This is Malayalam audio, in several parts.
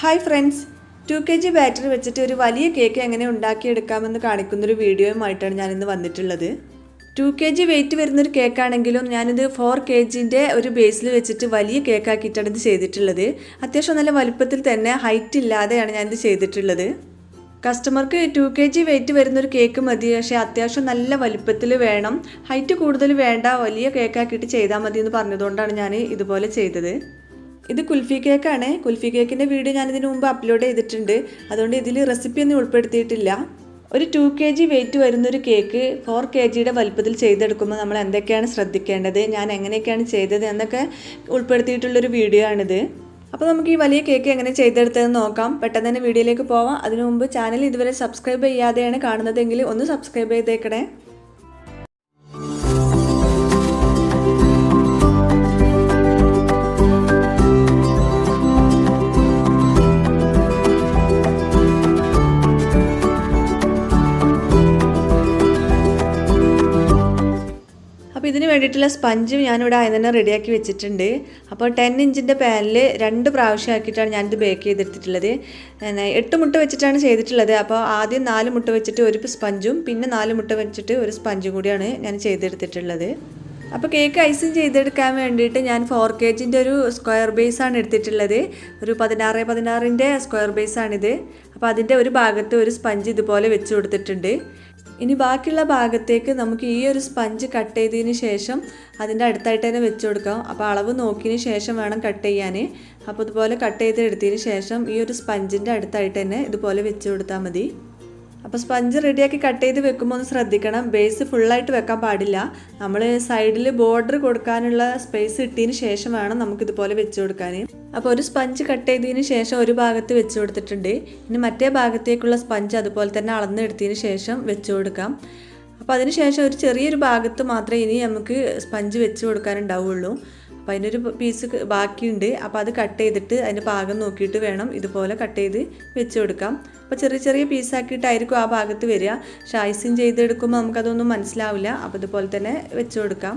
ഹായ് ഫ്രണ്ട്സ്, 2 kg ബാറ്റർ വെച്ചിട്ട് ഒരു വലിയ കേക്ക് എങ്ങനെ ഉണ്ടാക്കിയെടുക്കാമെന്ന് കാണിക്കുന്നൊരു വീഡിയോയുമായിട്ടാണ് ഞാനിന്ന് വന്നിട്ടുള്ളത്. 2 kg വെയിറ്റ് വരുന്നൊരു കേക്കാണെങ്കിലും ഞാനിത് 4 kgൻ്റെ ഒരു ബേസിൽ വെച്ചിട്ട് വലിയ കേക്കാക്കിയിട്ടാണ് ഇത് ചെയ്തിട്ടുള്ളത്. അത്യാവശ്യം നല്ല വലുപ്പത്തിൽ തന്നെ ഹൈറ്റ് ഇല്ലാതെയാണ് ഞാനിത് ചെയ്തിട്ടുള്ളത്. കസ്റ്റമർക്ക് 2 kg വെയിറ്റ് വരുന്നൊരു കേക്ക് മതി, പക്ഷേ അത്യാവശ്യം നല്ല വലുപ്പത്തിൽ വേണം, ഹൈറ്റ് കൂടുതൽ വേണ്ട, വലിയ കേക്കാക്കിയിട്ട് ചെയ്താൽ മതി എന്ന് പറഞ്ഞതുകൊണ്ടാണ് ഞാൻ ഇതുപോലെ ചെയ്തത്. ഇത് കുൽഫി കേക്കാണ്. കുൽഫി കേക്കിൻ്റെ വീഡിയോ ഞാനിതിന് മുമ്പ് അപ്ലോഡ് ചെയ്തിട്ടുണ്ട്, അതുകൊണ്ട് ഇതിൽ റെസിപ്പി ഒന്നും ഉൾപ്പെടുത്തിയിട്ടില്ല. ഒരു 2 kg വെയിറ്റ് വരുന്നൊരു കേക്ക് 4 kgയുടെ വലുപ്പത്തിൽ ചെയ്തെടുക്കുമ്പോൾ നമ്മൾ എന്തൊക്കെയാണ് ശ്രദ്ധിക്കേണ്ടത്, ഞാൻ എങ്ങനെയൊക്കെയാണ് ചെയ്തത് എന്നൊക്കെ ഉൾപ്പെടുത്തിയിട്ടുള്ളൊരു വീഡിയോ ആണിത്. അപ്പോൾ നമുക്ക് ഈ വലിയ കേക്ക് എങ്ങനെ ചെയ്തെടുത്തതെന്ന് നോക്കാം. പെട്ടെന്ന് തന്നെ വീഡിയോയിലേക്ക് പോവാം. അതിനു മുമ്പ് ചാനൽ ഇതുവരെ സബ്സ്ക്രൈബ് ചെയ്യാതെയാണ് കാണുന്നതെങ്കിൽ ഒന്ന് സബ്സ്ക്രൈബ് ചെയ്തേക്കണേ. അപ്പോൾ ഇതിന് വേണ്ടിയിട്ടുള്ള സ്പഞ്ചും ഞാനിവിടെ ആദ്യം തന്നെ റെഡിയാക്കി വെച്ചിട്ടുണ്ട്. അപ്പോൾ 10 ഇഞ്ചിൻ്റെ പാനിൽ 2 പ്രാവശ്യം ആക്കിയിട്ടാണ് ഞാനിത് ബേക്ക് ചെയ്തെടുത്തിട്ടുള്ളത്. 8 മുട്ട വെച്ചിട്ടാണ് ചെയ്തിട്ടുള്ളത്. അപ്പോൾ ആദ്യം 4 മുട്ട വെച്ചിട്ട് ഒരു സ്പഞ്ചും പിന്നെ 4 മുട്ട വെച്ചിട്ട് ഒരു സ്പഞ്ചും കൂടിയാണ് ഞാൻ ചെയ്തെടുത്തിട്ടുള്ളത്. അപ്പോൾ കേക്ക് ഐസിങ് ചെയ്തെടുക്കാൻ വേണ്ടിയിട്ട് ഞാൻ 4 kgൻ്റെ ഒരു സ്ക്വയർ ബേസാണ് എടുത്തിട്ടുള്ളത്. ഒരു 16x16ൻ്റെ സ്ക്വയർ ബേസാണിത്. അപ്പോൾ അതിൻ്റെ ഒരു ഭാഗത്ത് ഒരു സ്പഞ്ച് ഇതുപോലെ വെച്ച് കൊടുത്തിട്ടുണ്ട്. ഇനി ബാക്കിയുള്ള ഭാഗത്തേക്ക് നമുക്ക് ഈ ഒരു സ്പഞ്ച് കട്ട് ചെയ്തതിന് ശേഷം അതിൻ്റെ അടുത്തായിട്ട് തന്നെ വെച്ച് കൊടുക്കാം. അപ്പോൾ അളവ് നോക്കിയതിന് ശേഷം വേണം കട്ട് ചെയ്യാൻ. അപ്പോൾ ഇതുപോലെ കട്ട് ചെയ്തെടുത്തതിന് ശേഷം ഈ ഒരു സ്പഞ്ചിൻ്റെ അടുത്തായിട്ട് തന്നെ ഇതുപോലെ വെച്ച് കൊടുത്താൽ മതി. അപ്പോൾ സ്പഞ്ച് റെഡിയാക്കി കട്ട് ചെയ്ത് വെക്കുമ്പോൾ ഒന്ന് ശ്രദ്ധിക്കണം, ബേസ് ഫുള്ളായിട്ട് വെക്കാൻ പാടില്ല. നമ്മൾ സൈഡിൽ ബോർഡർ കൊടുക്കാനുള്ള സ്പേസ് ഇട്ടതിന് ശേഷം വേണം നമുക്കിതുപോലെ വെച്ച് കൊടുക്കാൻ. അപ്പോൾ ഒരു സ്പഞ്ച് കട്ട് ചെയ്തതിന് ശേഷം ഒരു ഭാഗത്ത് വെച്ച് കൊടുത്തിട്ടുണ്ട്. ഇനി മറ്റേ ഭാഗത്തേക്കുള്ള സ്പഞ്ച് അതുപോലെ തന്നെ അളന്നെടുത്തതിന് ശേഷം വെച്ച് കൊടുക്കാം. അപ്പോൾ അതിന് ശേഷം ഒരു ചെറിയൊരു ഭാഗത്ത് മാത്രമേ ഇനി നമുക്ക് സ്പഞ്ച് വെച്ച് കൊടുക്കാനുണ്ടാവുള്ളൂ. അപ്പോൾ അതിനൊരു പീസ് ബാക്കിയുണ്ട്. അപ്പോൾ അത് കട്ട് ചെയ്തിട്ട് അതിൻ്റെ പാകം നോക്കിയിട്ട് വേണം ഇതുപോലെ കട്ട് ചെയ്ത് വെച്ച് കൊടുക്കാം. അപ്പോൾ ചെറിയ ചെറിയ പീസാക്കിയിട്ടായിരിക്കും ആ ഭാഗത്ത് വരിക. പക്ഷേ ഐസിങ് ചെയ്തെടുക്കുമ്പോൾ നമുക്കതൊന്നും മനസ്സിലാവില്ല. അപ്പോൾ ഇതുപോലെ തന്നെ വെച്ച് കൊടുക്കാം.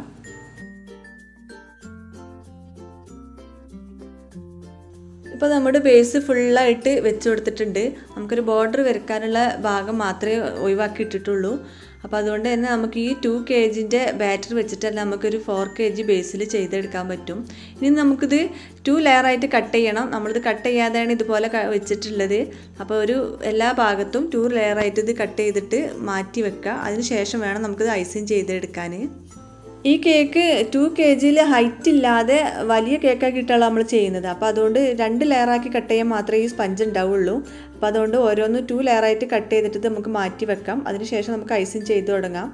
ഇപ്പോൾ നമ്മുടെ ബേസ് ഫുള്ളായിട്ട് വെച്ച് കൊടുത്തിട്ടുണ്ട്. നമുക്കൊരു ബോർഡർ വരയ്ക്കാനുള്ള ഭാഗം മാത്രമേ ഒഴിവാക്കിയിട്ടിട്ടുള്ളൂ. അപ്പോൾ അതുകൊണ്ട് തന്നെ നമുക്ക് ഈ 2 kgൻ്റെ ബാറ്റർ വെച്ചിട്ട് നമുക്കൊരു 4 kg ബേസിൽ ചെയ്തെടുക്കാൻ പറ്റും. ഇനി നമുക്കിത് 2 ലെയറായിട്ട് കട്ട് ചെയ്യണം. നമ്മളിത് കട്ട് ചെയ്യാതെയാണ് ഇതുപോലെ വെച്ചിട്ടുള്ളത്. അപ്പോൾ ഒരു എല്ലാ ഭാഗത്തും 2 ലെയറായിട്ട് ഇത് കട്ട് ചെയ്തിട്ട് മാറ്റി വെക്കുക. അതിന് ശേഷം വേണം നമുക്കിത് ഐസിങ് ചെയ്തെടുക്കാൻ. ഈ കേക്ക് 2 kgയിൽ ഹൈറ്റ് ഇല്ലാതെ വലിയ കേക്കാക്കിയിട്ടാണ് നമ്മൾ ചെയ്യുന്നത്. അപ്പോൾ അതുകൊണ്ട് 2 ലെയറാക്കി കട്ട് ചെയ്യാൻ മാത്രമേ ഈ സ്പഞ്ച് ഉണ്ടാവുള്ളൂ. അപ്പോൾ അതുകൊണ്ട് ഓരോന്ന് 2 ലെയറായിട്ട് കട്ട് ചെയ്തിട്ട് നമുക്ക് മാറ്റി വെക്കാം. അതിനുശേഷം നമുക്ക് ഐസിങ് ചെയ്ത് തുടങ്ങാം.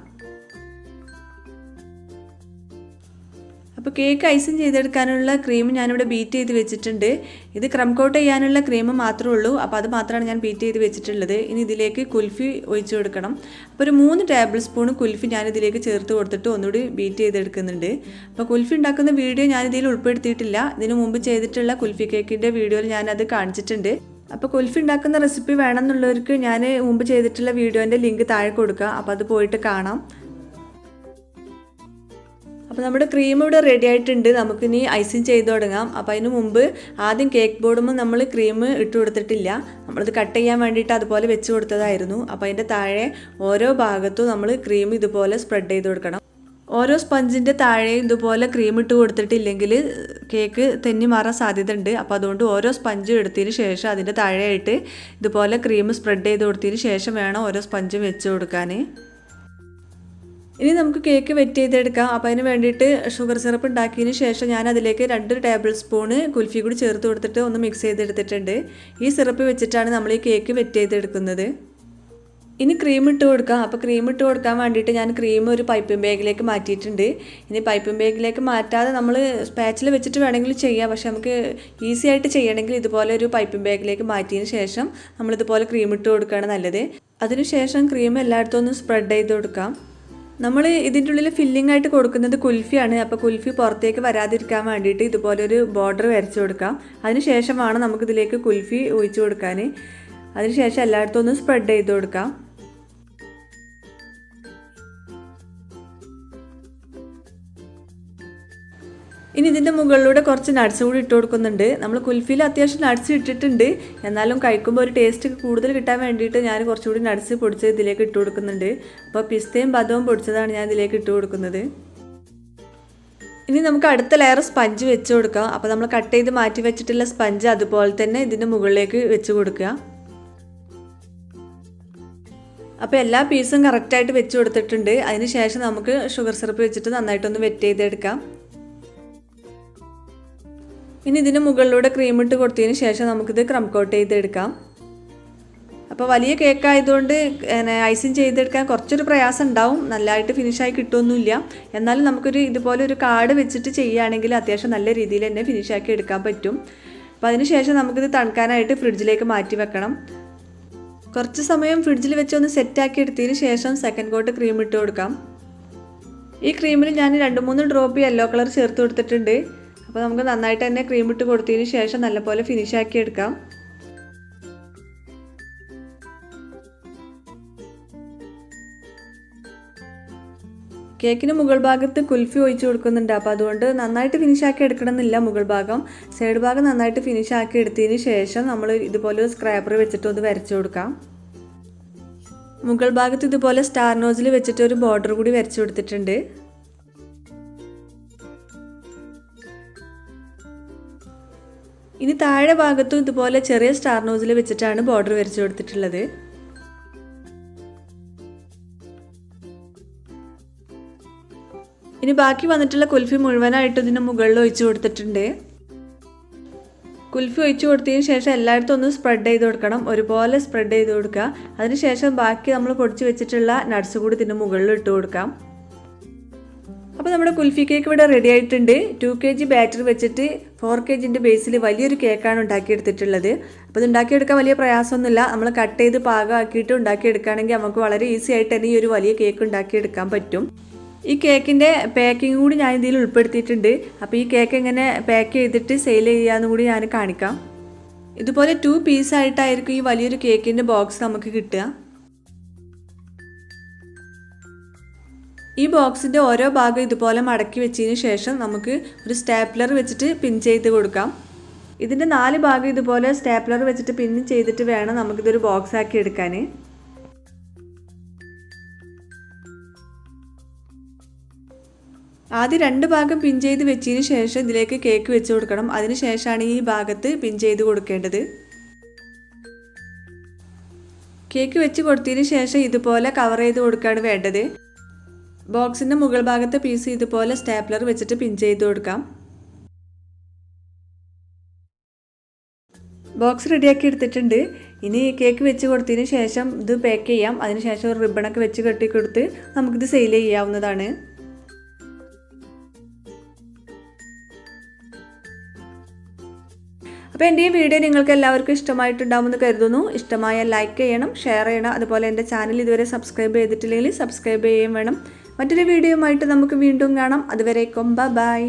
അപ്പോൾ കേക്ക് ഐസിങ് ചെയ്തെടുക്കാനുള്ള ക്രീം ഞാനിവിടെ ബീറ്റ് ചെയ്ത് വെച്ചിട്ടുണ്ട്. ഇത് ക്രം കോട്ട് ചെയ്യാനുള്ള ക്രീം മാത്രമേ ഉള്ളൂ. അപ്പോൾ അത് മാത്രമാണ് ഞാൻ ബീറ്റ് ചെയ്ത് വെച്ചിട്ടുള്ളത്. ഇനി ഇതിലേക്ക് കുൽഫി ഒഴിച്ചു കൊടുക്കണം. അപ്പോൾ ഒരു 3 ടേബിൾ സ്പൂൺ കുൽഫി ഞാനിതിലേക്ക് ചേർത്ത് കൊടുത്തിട്ട് ഒന്നുകൂടി ബീറ്റ് ചെയ്തെടുക്കുന്നുണ്ട്. അപ്പോൾ കുൽഫി ഉണ്ടാക്കുന്ന വീഡിയോ ഞാനിതിൽ ഉൾപ്പെടുത്തിയിട്ടില്ല. ഇതിനു മുമ്പ് ചെയ്തിട്ടുള്ള കുൽഫി കേക്കിൻ്റെ വീഡിയോയിൽ ഞാനത് കാണിച്ചിട്ടുണ്ട്. അപ്പോൾ കുൽഫി ഉണ്ടാക്കുന്ന റെസിപ്പി വേണമെന്നുള്ളവർക്ക് ഞാൻ മുമ്പ് ചെയ്തിട്ടുള്ള വീഡിയോൻ്റെ ലിങ്ക് താഴെ കൊടുക്കുക. അപ്പോൾ അത് പോയിട്ട് കാണാം. അപ്പോൾ നമ്മുടെ ക്രീം ഇവിടെ റെഡി ആയിട്ടുണ്ട്. നമുക്കിനി ഐസിങ് ചെയ്ത് തുടങ്ങാം. അപ്പോൾ അതിന് മുമ്പ് ആദ്യം കേക്ക് ബോർഡുമ്പോൾ നമ്മൾ ക്രീം ഇട്ട് കൊടുത്തിട്ടില്ല. നമ്മളത് കട്ട് ചെയ്യാൻ വേണ്ടിയിട്ട് അതുപോലെ വെച്ച് കൊടുത്തതായിരുന്നു. അപ്പോൾ അതിൻ്റെ താഴെ ഓരോ ഭാഗത്തും നമ്മൾ ക്രീം ഇതുപോലെ സ്പ്രെഡ് ചെയ്ത് കൊടുക്കണം. ഓരോ സ്പഞ്ചിൻ്റെ താഴെ ഇതുപോലെ ക്രീം ഇട്ട് കൊടുത്തിട്ടില്ലെങ്കിൽ കേക്ക് തെന്നി മാറാൻ സാധ്യത ഉണ്ട്. അപ്പോൾ അതുകൊണ്ട് ഓരോ സ്പഞ്ചും എടുത്തതിന് ശേഷം അതിൻ്റെ താഴെയായിട്ട് ഇതുപോലെ ക്രീം സ്പ്രെഡ് ചെയ്ത് കൊടുത്തതിന് ശേഷം വേണം ഓരോ സ്പഞ്ചും വെച്ച് കൊടുക്കാൻ. ഇനി നമുക്ക് കേക്ക് വെറ്റ് ചെയ്തെടുക്കാം. അപ്പോൾ അതിന് വേണ്ടിയിട്ട് ഷുഗർ സിറപ്പ് ഉണ്ടാക്കിയതിന് ശേഷം ഞാൻ അതിലേക്ക് 2 ടേബിൾ സ്പൂണ് കുൽഫി കൂടി ചേർത്ത് കൊടുത്തിട്ട് ഒന്ന് മിക്സ് ചെയ്തെടുത്തിട്ടുണ്ട്. ഈ സിറപ്പ് വെച്ചിട്ടാണ് നമ്മൾ ഈ കേക്ക് വെറ്റ് ചെയ്തെടുക്കുന്നത്. ഇനി ക്രീം ഇട്ട് കൊടുക്കാം. അപ്പോൾ ക്രീം ഇട്ട് കൊടുക്കാൻ വേണ്ടിയിട്ട് ഞാൻ ക്രീം ഒരു പൈപ്പിംഗ് ബാഗിലേക്ക് മാറ്റിയിട്ടുണ്ട്. ഇനി പൈപ്പിംഗ് ബാഗിലേക്ക് മാറ്റാതെ നമ്മൾ സ്പാച്ചിൽ വെച്ചിട്ട് വേണമെങ്കിൽ ചെയ്യാം. പക്ഷേ നമുക്ക് ഈസി ആയിട്ട് ചെയ്യണമെങ്കിൽ ഇതുപോലെ ഒരു പൈപ്പിംഗ് ബാഗിലേക്ക് മാറ്റിയതിന് ശേഷം നമ്മളിതുപോലെ ക്രീം ഇട്ട് കൊടുക്കുകയാണ് നല്ലത്. അതിനുശേഷം ക്രീം എല്ലായിടത്തും ഒന്ന് സ്പ്രെഡ് ചെയ്ത് കൊടുക്കാം. നമ്മൾ ഇതിൻ്റെ ഉള്ളിൽ ഫില്ലിംഗ് ആയിട്ട് കൊടുക്കുന്നത് കുൽഫിയാണ്. അപ്പോൾ കുൽഫി പുറത്തേക്ക് വരാതിരിക്കാൻ വേണ്ടിയിട്ട് ഇതുപോലൊരു ബോർഡർ വരച്ച് കൊടുക്കാം. അതിനുശേഷമാണ് നമുക്കിതിലേക്ക് കുൽഫി ഒഴിച്ചു കൊടുക്കാൻ. അതിനുശേഷം എല്ലായിടത്തും ഒന്ന് സ്പ്രെഡ് ചെയ്ത് കൊടുക്കാം. ഇനി ഇതിൻ്റെ മുകളിലൂടെ കുറച്ച് നട്ട്സ് കൂടി ഇട്ട് കൊടുക്കുന്നുണ്ട്. നമ്മൾ കുൽഫിയിൽ അത്യാവശ്യം നട്ട്സ് ഇട്ടിട്ടുണ്ട്, എന്നാലും കഴിക്കുമ്പോൾ ഒരു ടേസ്റ്റ് കൂടുതൽ കിട്ടാൻ വേണ്ടിയിട്ട് ഞാൻ കുറച്ചുകൂടി നട്ട്സ് പൊടിച്ച് ഇതിലേക്ക് ഇട്ട് കൊടുക്കുന്നുണ്ട്. അപ്പോൾ പിസ്തയും ബദവും പൊടിച്ചതാണ് ഞാൻ ഇതിലേക്ക് ഇട്ട് കൊടുക്കുന്നത്. ഇനി നമുക്ക് അടുത്ത ലെയർ സ്പഞ്ച് വെച്ച് കൊടുക്കാം. അപ്പോൾ നമ്മൾ കട്ട് ചെയ്ത് മാറ്റി വെച്ചിട്ടുള്ള സ്പഞ്ച് അതുപോലെ തന്നെ ഇതിൻ്റെ മുകളിലേക്ക് വെച്ച് കൊടുക്കുക. അപ്പോൾ എല്ലാ പീസും കറക്റ്റായിട്ട് വെച്ച് കൊടുത്തിട്ടുണ്ട്. അതിന് ശേഷം നമുക്ക് ഷുഗർ സിറപ്പ് വെച്ചിട്ട് നന്നായിട്ടൊന്ന് വെറ്റ് ചെയ്തെടുക്കാം. ഇനി ഇതിന് മുകളിലൂടെ ക്രീം ഇട്ട് കൊടുത്തതിന് ശേഷം നമുക്കിത് ക്രം കോട്ട് ചെയ്തെടുക്കാം. അപ്പോൾ വലിയ കേക്ക് ആയതുകൊണ്ട് ഐസിങ് ചെയ്തെടുക്കാൻ കുറച്ചൊരു പ്രയാസം ഉണ്ടാവും, നല്ലതായിട്ട് ഫിനിഷായി കിട്ടുമൊന്നുമില്ല. എന്നാലും നമുക്കൊരു ഇതുപോലെ ഒരു കാർഡ് വെച്ചിട്ട് ചെയ്യുകയാണെങ്കിൽ അത്യാവശ്യം നല്ല രീതിയിൽ തന്നെ ഫിനിഷാക്കി എടുക്കാൻ പറ്റും. അപ്പോൾ അതിന് ശേഷം നമുക്കിത് തണുക്കാനായിട്ട് ഫ്രിഡ്ജിലേക്ക് മാറ്റി വെക്കണം. കുറച്ച് സമയം ഫ്രിഡ്ജിൽ വെച്ചൊന്ന് സെറ്റാക്കി എടുത്തതിന് ശേഷം സെക്കൻഡ് കോട്ട് ക്രീം ഇട്ട് കൊടുക്കാം. ഈ ക്രീമിൽ ഞാൻ 2-3 ഡ്രോപ്പ് യെല്ലോ കളർ ചേർത്ത് കൊടുത്തിട്ടുണ്ട്. അപ്പോൾ നമുക്ക് നന്നായിട്ട് തന്നെ ക്രീം ഇട്ട് കൊടുത്തതിന് ശേഷം നല്ലപോലെ ഫിനിഷാക്കി എടുക്കാം. കേക്കിന് മുകൾ ഭാഗത്ത് കുൽഫി ഒഴിച്ച് കൊടുക്കുന്നുണ്ട്. അപ്പോൾ അതുകൊണ്ട് നന്നായിട്ട് ഫിനിഷാക്കി എടുക്കണമെന്നില്ല. മുകൾ ഭാഗം സൈഡ് ഭാഗം നന്നായിട്ട് ഫിനിഷാക്കി എടുത്തതിന് ശേഷം നമ്മൾ ഇതുപോലെ ഒരു സ്ക്രാപ്പർ വെച്ചിട്ട് ഒന്ന് വരച്ചു കൊടുക്കാം. മുകൾ ഭാഗത്ത് ഇതുപോലെ സ്റ്റാർ നോസിൽ വെച്ചിട്ട് ഒരു ബോർഡർ കൂടി വരച്ചു കൊടുത്തിട്ടുണ്ട്. ഇനി താഴെ ഭാഗത്തും ഇതുപോലെ ചെറിയ സ്റ്റാർ നോസിൽ വെച്ചിട്ടാണ് ബോർഡർ വരച്ചു കൊടുത്തിട്ടുള്ളത്. ഇനി ബാക്കി വന്നിട്ടുള്ള കുൽഫി മുഴുവനായിട്ട് ഇതിന് മുകളിൽ ഒഴിച്ചു കൊടുത്തിട്ടുണ്ട്. കുൽഫി ഒഴിച്ചു കൊടുത്തതിന് ശേഷം എല്ലായിടത്തും ഒന്ന് സ്പ്രെഡ് ചെയ്ത് കൊടുക്കണം, ഒരുപോലെ സ്പ്രെഡ് ചെയ്ത് കൊടുക്കുക. അതിനുശേഷം ബാക്കി നമ്മൾ പൊടിച്ച് വെച്ചിട്ടുള്ള നട്ട്സ് കൂടി ഇതിന് മുകളിൽ ഇട്ട് കൊടുക്കാം. അപ്പോൾ നമ്മുടെ കുൽഫി കേക്ക് ഇവിടെ റെഡി ആയിട്ടുണ്ട്. 2 kg ബാറ്റർ വെച്ചിട്ട് 4 kgൻ്റെ ബേസിൽ വലിയൊരു കേക്കാണ് ഉണ്ടാക്കിയെടുത്തിട്ടുള്ളത്. അപ്പോൾ ഇത് ഉണ്ടാക്കിയെടുക്കാൻ വലിയ പ്രയാസമൊന്നുമില്ല. നമ്മൾ കട്ട് ചെയ്ത് പാകമാക്കിയിട്ട് ഉണ്ടാക്കിയെടുക്കുകയാണെങ്കിൽ നമുക്ക് വളരെ ഈസി ആയിട്ട് തന്നെ ഈ ഒരു വലിയ കേക്ക് ഉണ്ടാക്കിയെടുക്കാൻ പറ്റും. ഈ കേക്കിൻ്റെ പാക്കിംഗ് കൂടി ഞാൻ ഇതിൽ ഉൾപ്പെടുത്തിയിട്ടുണ്ട്. അപ്പോൾ ഈ കേക്ക് എങ്ങനെ പാക്ക് ചെയ്തിട്ട് സെയിൽ ചെയ്യാമെന്ന് കൂടി ഞാൻ കാണിക്കാം. ഇതുപോലെ 2 പീസായിട്ടായിരിക്കും ഈ വലിയൊരു കേക്കിൻ്റെ ബോക്സ് നമുക്ക് കിട്ടുക. ഈ ബോക്സിൻ്റെ ഓരോ ഭാഗം ഇതുപോലെ മടക്കി വെച്ചതിന് ശേഷം നമുക്ക് ഒരു സ്റ്റാപ്ലർ വെച്ചിട്ട് പിൻ ചെയ്ത് കൊടുക്കാം. ഇതിൻ്റെ 4 ഭാഗം ഇതുപോലെ സ്റ്റാപ്ലർ വെച്ചിട്ട് പിൻ ചെയ്തിട്ട് വേണം നമുക്കിതൊരു ബോക്സ് ആക്കി എടുക്കാൻ. ആദ്യം 2 ഭാഗം പിൻ ചെയ്ത് വെച്ചതിന് ശേഷം ഇതിലേക്ക് കേക്ക് വെച്ച് കൊടുക്കണം. അതിന് ശേഷമാണ് ഈ ഭാഗത്ത് പിൻ ചെയ്ത് കൊടുക്കേണ്ടത്. കേക്ക് വെച്ച് കൊടുത്തതിന് ശേഷം ഇതുപോലെ കവർ ചെയ്ത് കൊടുക്കുകയാണ് വേണ്ടത്. ബോക്സിൻ്റെ മുകൾ ഭാഗത്തെ പീസ് ഇതുപോലെ സ്റ്റാപ്ലർ വെച്ചിട്ട് പിൻ ചെയ്ത് കൊടുക്കാം. ബോക്സ് റെഡിയാക്കി എടുത്തിട്ടുണ്ട്. ഇനി കേക്ക് വെച്ച് കൊടുത്തതിന് ശേഷം ഇത് പാക്ക് ചെയ്യാം. അതിന് ശേഷം ഒരു റിബണൊക്കെ വെച്ച് കെട്ടി കൊടുത്ത് നമുക്കിത് സെയിൽ ചെയ്യാവുന്നതാണ്. അപ്പോൾ എൻ്റെ ഈ വീഡിയോ നിങ്ങൾക്ക് എല്ലാവർക്കും ഇഷ്ടമായിട്ടുണ്ടാവുമെന്ന് കരുതുന്നു. ഇഷ്ടമായാൽ ലൈക്ക് ചെയ്യണം, ഷെയർ ചെയ്യണം. അതുപോലെ എൻ്റെ ചാനൽ ഇതുവരെ സബ്സ്ക്രൈബ് ചെയ്തിട്ടില്ലെങ്കിൽ സബ്സ്ക്രൈബ് ചെയ്യുകയും വേണം. മറ്റൊരു വീഡിയോയുമായിട്ട് നമുക്ക് വീണ്ടും കാണാം. അതുവരേക്കും ബൈ.